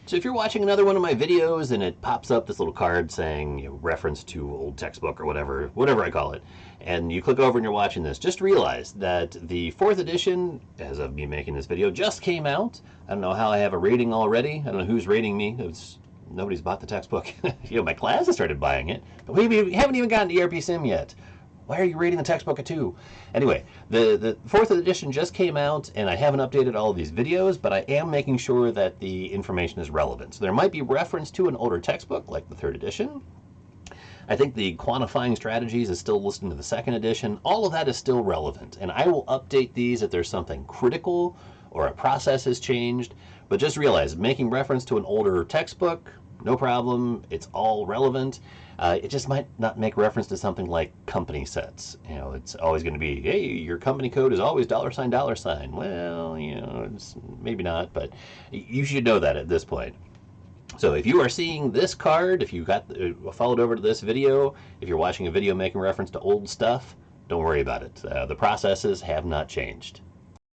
So if you're watching another one of my videos and it pops up this little card saying, reference to old textbook or whatever I call it, and you click over and you're watching this, just realize that the 4th edition, as of me making this video, just came out. I don't know how I have a rating already. I don't know who's rating me. Nobody's bought the textbook. My class has started buying it, but we haven't even gotten to ERPsim yet. Why are you rating the textbook a 2? Anyway, the 4th edition just came out, and I haven't updated all of these videos, but I am making sure that the information is relevant. So there might be reference to an older textbook, like the 3rd edition. I think the quantifying strategies is still listed to the 2nd edition. All of that is still relevant, and I will update these if there's something critical or a process has changed. But just realize, making reference to an older textbook, no problem. It's all relevant. It just might not make reference to something like company sets. It's always going to be, hey, your company code is always $$. Well, it's maybe not, but you should know that at this point. So if you are seeing this card, if you got followed over to this video, if you're watching a video making reference to old stuff, don't worry about it. The processes have not changed.